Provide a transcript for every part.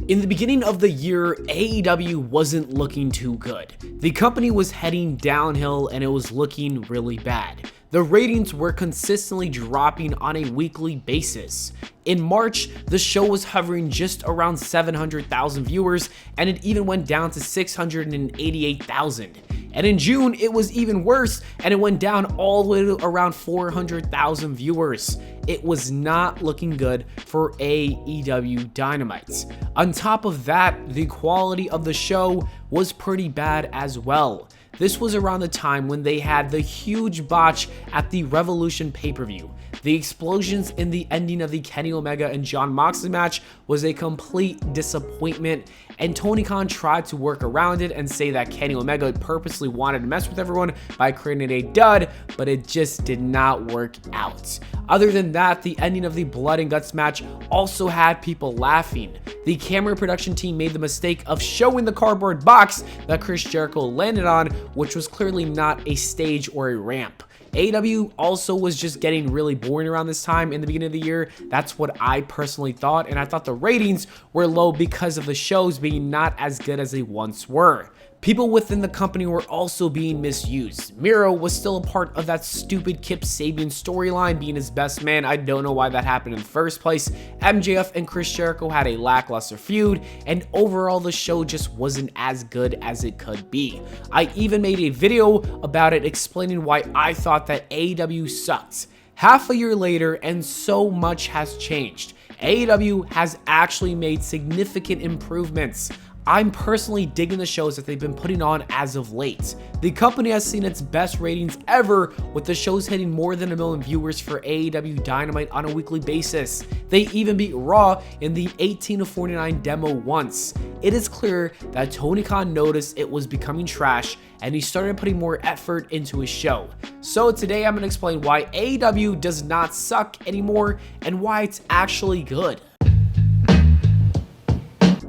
In the beginning of the year, AEW wasn't looking too good. The company was heading downhill and it was looking really bad. The ratings were consistently dropping on a weekly basis. In March, the show was hovering just around 700,000 viewers, and it even went down to 688,000. And in June, it was even worse, and it went down all the way to around 400,000 viewers. It was not looking good for AEW Dynamite. On top of that, the quality of the show was pretty bad as well. This was around the time when they had the huge botch at the Revolution PPV. The explosions in the ending of the Kenny Omega and Jon Moxley match was a complete disappointment, and Tony Khan tried to work around it and say that Kenny Omega purposely wanted to mess with everyone by creating a dud, but it just did not work out. Other than that, the ending of the Blood and Guts match also had people laughing. The camera production team made the mistake of showing the cardboard box that Chris Jericho landed on, which was clearly not a stage or a ramp. AEW also was just getting really boring around this time in the beginning of the year. That's what I personally thought, and I thought the ratings were low because of the shows being not as good as they once were. People within the company were also being misused. Miro was still a part of that stupid Kip Sabian storyline, being his best man. I don't know why that happened in the first place. MJF and Chris Jericho had a lackluster feud, and overall the show just wasn't as good as it could be. I even made a video about it explaining why I thought that AEW sucked. Half a year later, and so much has changed. AEW has actually made significant improvements. I'm personally digging the shows that they've been putting on as of late. The company has seen its best ratings ever, with the shows hitting more than 1 million viewers for AEW Dynamite on a weekly basis. They even beat Raw in the 18-49 demo once. It is clear that Tony Khan noticed it was becoming trash, and he started putting more effort into his show. So today I'm going to explain why AEW does not suck anymore and why it's actually good.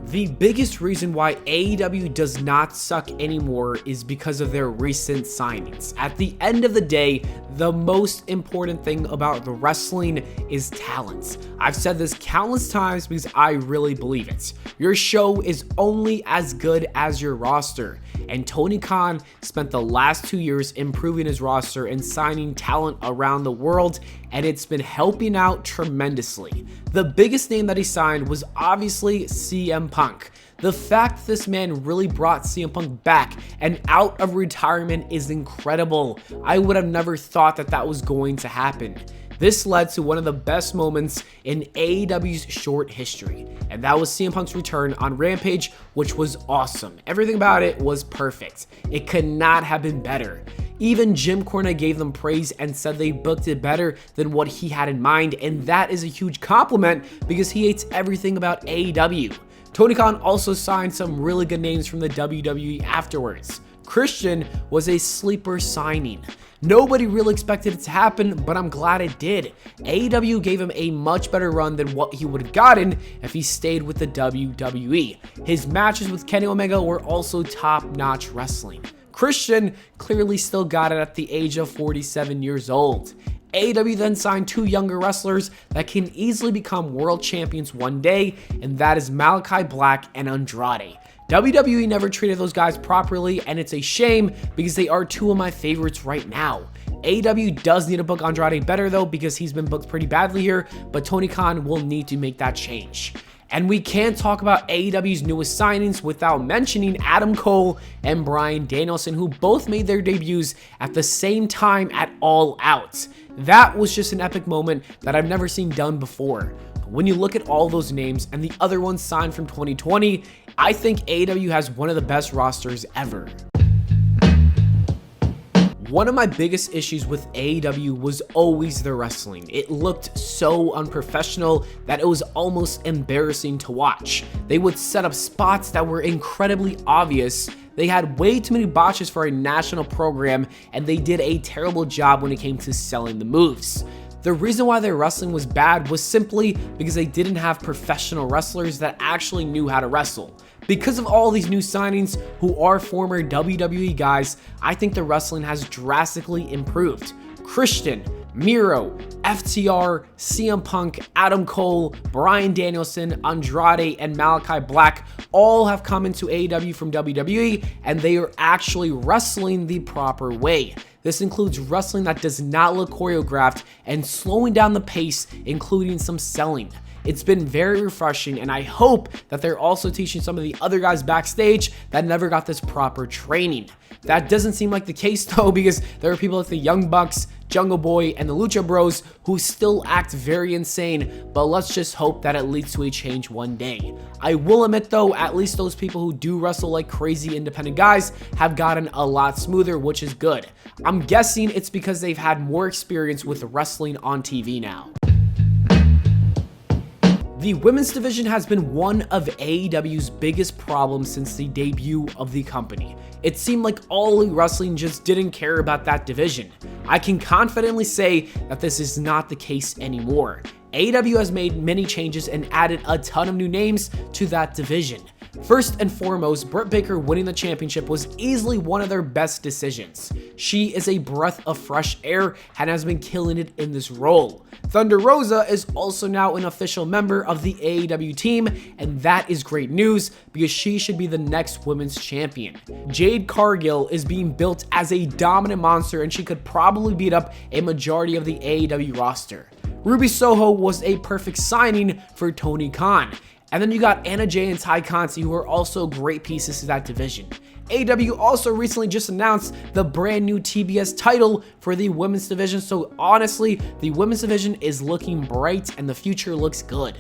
The biggest reason why AEW does not suck anymore is because of their recent signings. At the end of the day, the most important thing about the wrestling is talent. I've said this countless times because I really believe it. Your show is only as good as your roster, and Tony Khan spent the last 2 years improving his roster and signing talent around the world, and it's been helping out tremendously. The biggest name that he signed was obviously CM Punk. The fact this man really brought CM Punk back and out of retirement is incredible. I would have never thought that that was going to happen. This led to one of the best moments in AEW's short history, and that was CM Punk's return on Rampage, which was awesome. Everything about it was perfect. It could not have been better. Even Jim Cornette gave them praise and said they booked it better than what he had in mind, and that is a huge compliment because he hates everything about AEW. Tony Khan also signed some really good names from the WWE afterwards. Christian was a sleeper signing. Nobody really expected it to happen, but I'm glad it did. AEW gave him a much better run than what he would have gotten if he stayed with the WWE. His matches with Kenny Omega were also top-notch wrestling. Christian clearly still got it at the age of 47 years old. AEW then signed 2 younger wrestlers that can easily become world champions one day, and that is Malachi Black and Andrade. WWE never treated those guys properly, and it's a shame because they are 2 of my favorites right now. AEW does need to book Andrade better though, because he's been booked pretty badly here, but Tony Khan will need to make that change. And we can't talk about AEW's newest signings without mentioning Adam Cole and Bryan Danielson, who both made their debuts at the same time at All Out. That was just an epic moment that I've never seen done before. When you look at all those names and the other ones signed from 2020, I think AEW has one of the best rosters ever. One of my biggest issues with AEW was always the wrestling. It looked so unprofessional that it was almost embarrassing to watch. They would set up spots that were incredibly obvious. They had way too many botches for a national program, and they did a terrible job when it came to selling the moves. The reason why their wrestling was bad was simply because they didn't have professional wrestlers that actually knew how to wrestle. Because of all these new signings who are former WWE guys, I think the wrestling has drastically improved. Christian, Miro, FTR, CM Punk, Adam Cole, Bryan Danielson, Andrade, and Malachi Black all have come into AEW from WWE, and they are actually wrestling the proper way. This includes wrestling that does not look choreographed and slowing down the pace, including some selling. It's been very refreshing, and I hope that they're also teaching some of the other guys backstage that never got this proper training. That doesn't seem like the case though, because there are people like the Young Bucks, Jungle Boy, and the Lucha Bros who still act very insane, but let's just hope that it leads to a change one day. I will admit though, at least those people who do wrestle like crazy independent guys have gotten a lot smoother, which is good. I'm guessing it's because they've had more experience with wrestling on TV now. The women's division has been one of AEW's biggest problems since the debut of the company. It seemed like All Elite Wrestling just didn't care about that division. I can confidently say that this is not the case anymore. AEW has made many changes and added a ton of new names to that division. First and foremost, Britt Baker winning the championship was easily one of their best decisions. She is a breath of fresh air and has been killing it in this role. Thunder Rosa is also now an official member of the AEW team, and that is great news because she should be the next women's champion. Jade Cargill is being built as a dominant monster, and she could probably beat up a majority of the AEW roster. Ruby Soho was a perfect signing for Tony Khan. And then you got Anna Jay and Ty Conti, who are also great pieces to that division. AEW also recently just announced the brand new TBS title for the women's division, so honestly, the women's division is looking bright and the future looks good.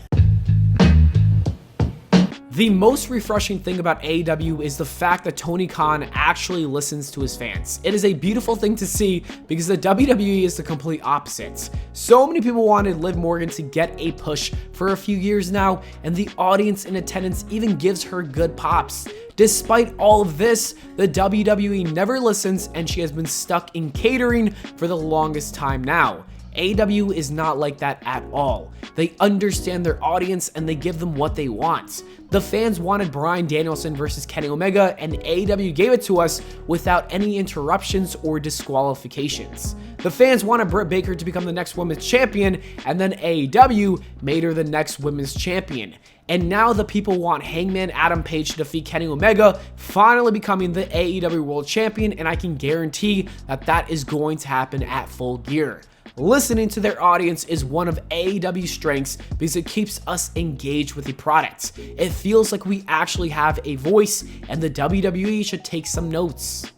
The most refreshing thing about AEW is the fact that Tony Khan actually listens to his fans. It is a beautiful thing to see because the WWE is the complete opposite. So many people wanted Liv Morgan to get a push for a few years now, and the audience in attendance even gives her good pops. Despite all of this, the WWE never listens, and she has been stuck in catering for the longest time now. AEW is not like that at all. They understand their audience and they give them what they want. The fans wanted Bryan Danielson versus Kenny Omega, and AEW gave it to us without any interruptions or disqualifications. The fans wanted Britt Baker to become the next women's champion, and then AEW made her the next women's champion. And now the people want Hangman Adam Page to defeat Kenny Omega, finally becoming the AEW World Champion, and I can guarantee that that is going to happen at Full Gear. Listening to their audience is one of AEW's strengths because it keeps us engaged with the product. It feels like we actually have a voice, and the WWE should take some notes.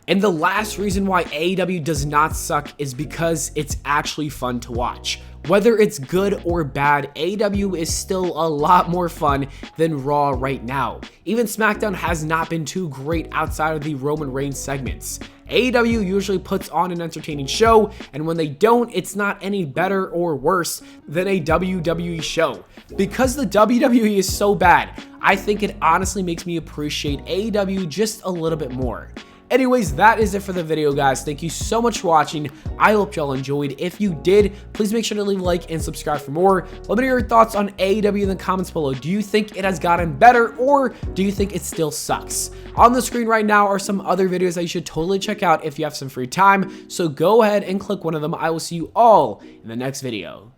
And the last reason why AEW does not suck is because it's actually fun to watch. Whether it's good or bad, AEW is still a lot more fun than Raw right now. Even SmackDown has not been too great outside of the Roman Reigns segments. AEW usually puts on an entertaining show, and when they don't, it's not any better or worse than a WWE show. Because the WWE is so bad, I think it honestly makes me appreciate AEW just a little bit more. Anyways, that is it for the video, guys. Thank you so much for watching. I hope y'all enjoyed. If you did, please make sure to leave a like and subscribe for more. Let me know your thoughts on AEW in the comments below. Do you think it has gotten better, or do you think it still sucks? On the screen right now are some other videos that you should totally check out if you have some free time, so go ahead and click one of them. I will see you all in the next video.